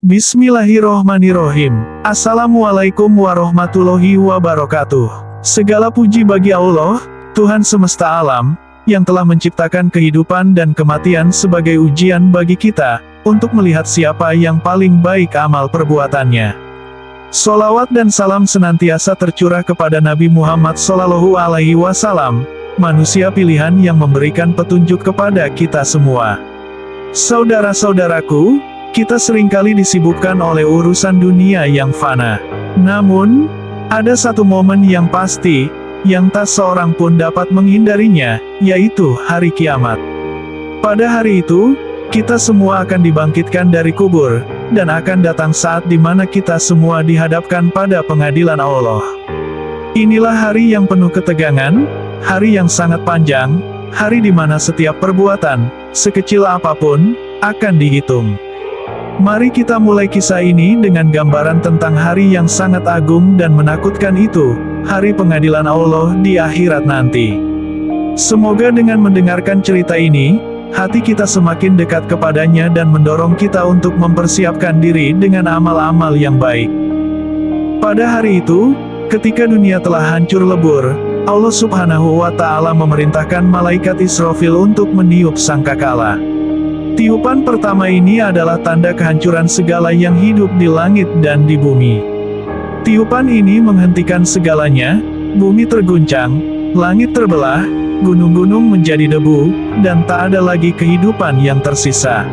Bismillahirrohmanirrohim. Assalamualaikum warahmatullahi wabarakatuh. Segala puji bagi Allah, Tuhan semesta alam, yang telah menciptakan kehidupan dan kematian sebagai ujian bagi kita, untuk melihat siapa yang paling baik amal perbuatannya. Sholawat dan salam senantiasa tercurah kepada Nabi Muhammad SAW, manusia pilihan yang memberikan petunjuk kepada kita semua. Saudara-saudaraku, kita seringkali disibukkan oleh urusan dunia yang fana. Namun, ada satu momen yang pasti, yang tak seorang pun dapat menghindarinya, yaitu hari kiamat. Pada hari itu, kita semua akan dibangkitkan dari kubur, dan akan datang saat di mana kita semua dihadapkan pada pengadilan Allah. Inilah hari yang penuh ketegangan, hari yang sangat panjang, hari di mana setiap perbuatan, sekecil apapun, akan dihitung. Mari kita mulai kisah ini dengan gambaran tentang hari yang sangat agung dan menakutkan itu, hari pengadilan Allah di akhirat nanti. Semoga dengan mendengarkan cerita ini, hati kita semakin dekat kepadanya dan mendorong kita untuk mempersiapkan diri dengan amal-amal yang baik. Pada hari itu, ketika dunia telah hancur lebur, Allah Subhanahu wa Ta'ala memerintahkan malaikat Israfil untuk meniup sangkakala. Tiupan pertama ini adalah tanda kehancuran segala yang hidup di langit dan di bumi. Tiupan ini menghentikan segalanya, bumi terguncang, langit terbelah, gunung-gunung menjadi debu, dan tak ada lagi kehidupan yang tersisa.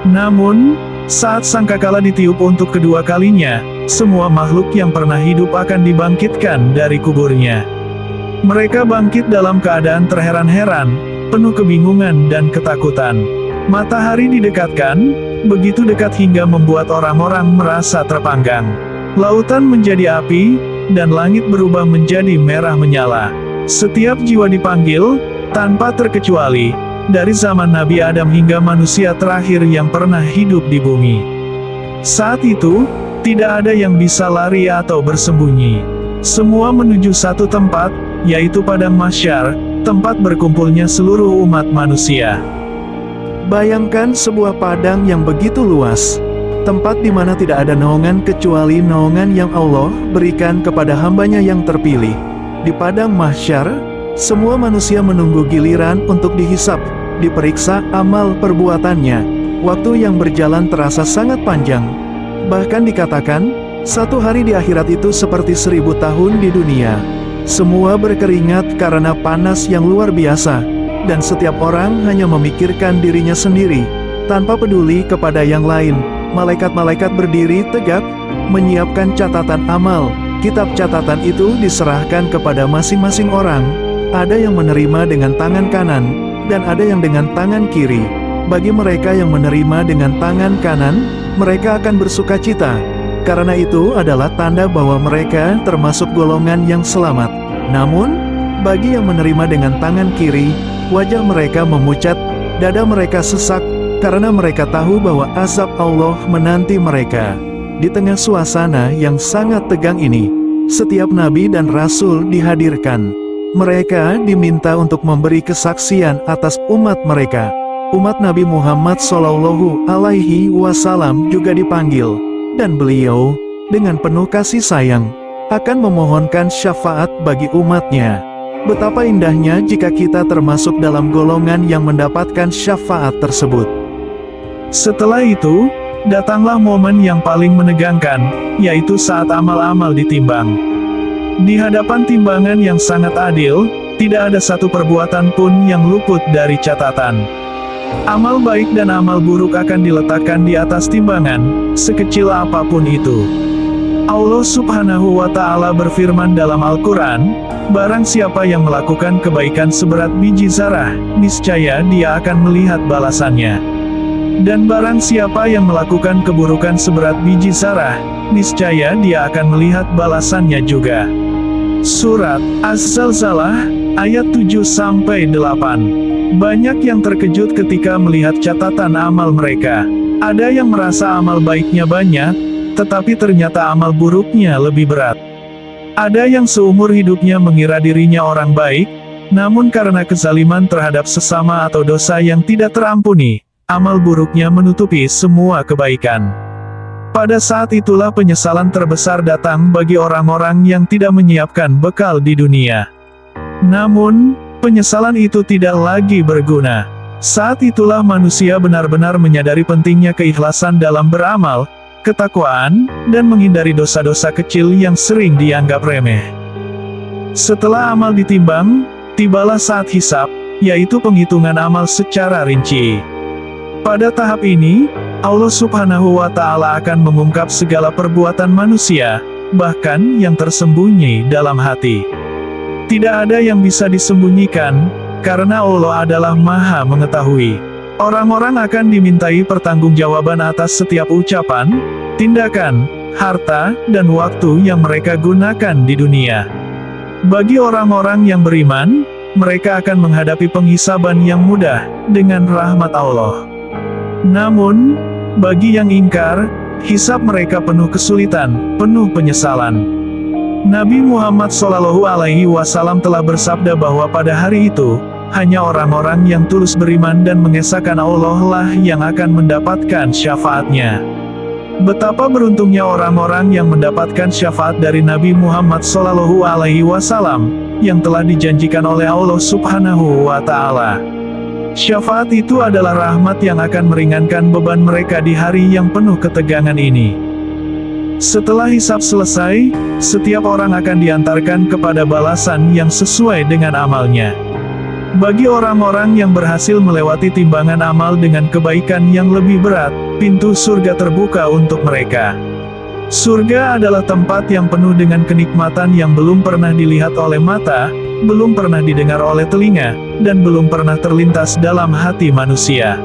Namun, saat sangkakala ditiup untuk kedua kalinya, semua makhluk yang pernah hidup akan dibangkitkan dari kuburnya. Mereka bangkit dalam keadaan terheran-heran, penuh kebingungan dan ketakutan. Matahari didekatkan, begitu dekat hingga membuat orang-orang merasa terpanggang. Lautan menjadi api, dan langit berubah menjadi merah menyala. Setiap jiwa dipanggil, tanpa terkecuali, dari zaman Nabi Adam hingga manusia terakhir yang pernah hidup di bumi. Saat itu, tidak ada yang bisa lari atau bersembunyi. Semua menuju satu tempat, yaitu padang mahsyar, tempat berkumpulnya seluruh umat manusia. Bayangkan sebuah padang yang begitu luas, tempat di mana tidak ada naungan kecuali naungan yang Allah berikan kepada hambanya yang terpilih. Di padang mahsyar, semua manusia menunggu giliran untuk dihisap, diperiksa amal perbuatannya. Waktu yang berjalan terasa sangat panjang. Bahkan dikatakan, satu hari di akhirat itu seperti 1000 tahun di dunia. Semua berkeringat karena panas yang luar biasa. Dan setiap orang hanya memikirkan dirinya sendiri, tanpa peduli kepada yang lain. Malaikat-malaikat berdiri tegak, menyiapkan catatan amal. Kitab catatan itu diserahkan kepada masing-masing orang. Ada yang menerima dengan tangan kanan, dan ada yang dengan tangan kiri. Bagi mereka yang menerima dengan tangan kanan, mereka akan bersukacita, karena itu adalah tanda bahwa mereka termasuk golongan yang selamat. Namun, bagi yang menerima dengan tangan kiri, wajah mereka memucat, dada mereka sesak, karena mereka tahu bahwa azab Allah menanti mereka. Di tengah suasana yang sangat tegang ini, setiap nabi dan rasul dihadirkan. Mereka diminta untuk memberi kesaksian atas umat mereka. Umat Nabi Muhammad SAW juga dipanggil, dan beliau, dengan penuh kasih sayang, akan memohonkan syafaat bagi umatnya. Betapa indahnya jika kita termasuk dalam golongan yang mendapatkan syafaat tersebut. Setelah itu, datanglah momen yang paling menegangkan, yaitu saat amal-amal ditimbang. Di hadapan timbangan yang sangat adil, tidak ada satu perbuatan pun yang luput dari catatan. Amal baik dan amal buruk akan diletakkan di atas timbangan, sekecil apapun itu. Allah Subhanahu wa Ta'ala berfirman dalam Al-Quran, barang siapa yang melakukan kebaikan seberat biji zarah, niscaya dia akan melihat balasannya. Dan barang siapa yang melakukan keburukan seberat biji zarah, niscaya dia akan melihat balasannya juga. Surat Az-Zalzalah, ayat 7-8. Banyak yang terkejut ketika melihat catatan amal mereka. Ada yang merasa amal baiknya banyak, tetapi ternyata amal buruknya lebih berat. Ada yang seumur hidupnya mengira dirinya orang baik, namun karena kezaliman terhadap sesama atau dosa yang tidak terampuni, amal buruknya menutupi semua kebaikan. Pada saat itulah penyesalan terbesar datang bagi orang-orang yang tidak menyiapkan bekal di dunia. Namun, penyesalan itu tidak lagi berguna. Saat itulah manusia benar-benar menyadari pentingnya keikhlasan dalam beramal, ketakwaan, dan menghindari dosa-dosa kecil yang sering dianggap remeh. Setelah amal ditimbang, tibalah saat hisab, yaitu penghitungan amal secara rinci. Pada tahap ini, Allah Subhanahu wa Ta'ala akan mengungkap segala perbuatan manusia, bahkan yang tersembunyi dalam hati. Tidak ada yang bisa disembunyikan, karena Allah adalah Maha Mengetahui. Orang-orang akan dimintai pertanggungjawaban atas setiap ucapan, tindakan, harta, dan waktu yang mereka gunakan di dunia. Bagi orang-orang yang beriman, mereka akan menghadapi penghisaban yang mudah, dengan rahmat Allah. Namun, bagi yang ingkar, hisab mereka penuh kesulitan, penuh penyesalan. Nabi Muhammad SAW telah bersabda bahwa pada hari itu, hanya orang-orang yang tulus beriman dan mengesahkan Allah lah yang akan mendapatkan syafaatnya. Betapa beruntungnya orang-orang yang mendapatkan syafaat dari Nabi Muhammad SAW, yang telah dijanjikan oleh Allah Subhanahu wa Ta'ala. Syafaat itu adalah rahmat yang akan meringankan beban mereka di hari yang penuh ketegangan ini. Setelah hisab selesai, setiap orang akan diantarkan kepada balasan yang sesuai dengan amalnya. Bagi orang-orang yang berhasil melewati timbangan amal dengan kebaikan yang lebih berat, pintu surga terbuka untuk mereka. Surga adalah tempat yang penuh dengan kenikmatan yang belum pernah dilihat oleh mata, belum pernah didengar oleh telinga, dan belum pernah terlintas dalam hati manusia.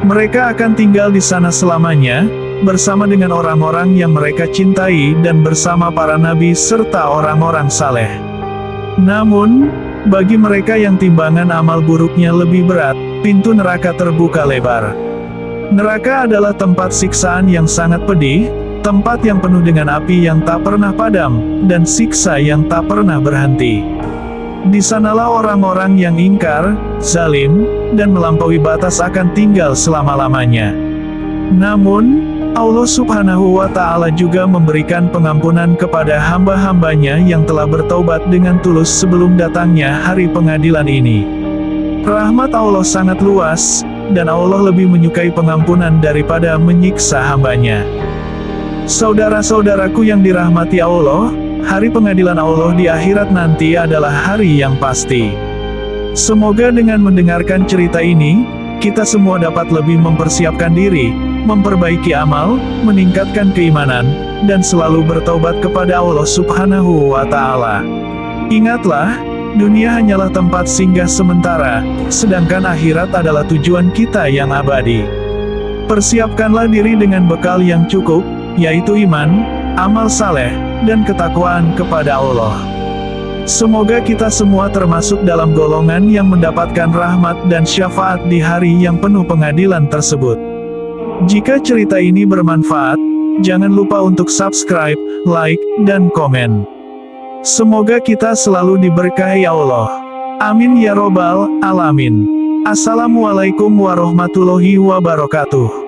Mereka akan tinggal di sana selamanya, bersama dengan orang-orang yang mereka cintai dan bersama para nabi serta orang-orang saleh. Namun, bagi mereka yang timbangan amal buruknya lebih berat, pintu neraka terbuka lebar. Neraka adalah tempat siksaan yang sangat pedih, tempat yang penuh dengan api yang tak pernah padam, dan siksa yang tak pernah berhenti. Di sanalah orang-orang yang ingkar, zalim, dan melampaui batas akan tinggal selama-lamanya. Namun, Allah Subhanahu wa Ta'ala juga memberikan pengampunan kepada hamba-hambanya yang telah bertaubat dengan tulus sebelum datangnya hari pengadilan ini. Rahmat Allah sangat luas, dan Allah lebih menyukai pengampunan daripada menyiksa hambanya. Saudara-saudaraku yang dirahmati Allah, hari pengadilan Allah di akhirat nanti adalah hari yang pasti. Semoga dengan mendengarkan cerita ini, kita semua dapat lebih mempersiapkan diri, memperbaiki amal, meningkatkan keimanan, dan selalu bertaubat kepada Allah Subhanahu wa Ta'ala. Ingatlah, dunia hanyalah tempat singgah sementara, sedangkan akhirat adalah tujuan kita yang abadi. Persiapkanlah diri dengan bekal yang cukup, yaitu iman, amal saleh, dan ketakwaan kepada Allah. Semoga kita semua termasuk dalam golongan yang mendapatkan rahmat dan syafaat di hari yang penuh pengadilan tersebut. Jika cerita ini bermanfaat, jangan lupa untuk subscribe, like, dan komen. Semoga kita selalu diberkahi Allah. Amin ya robbal alamin. Assalamualaikum warahmatullahi wabarakatuh.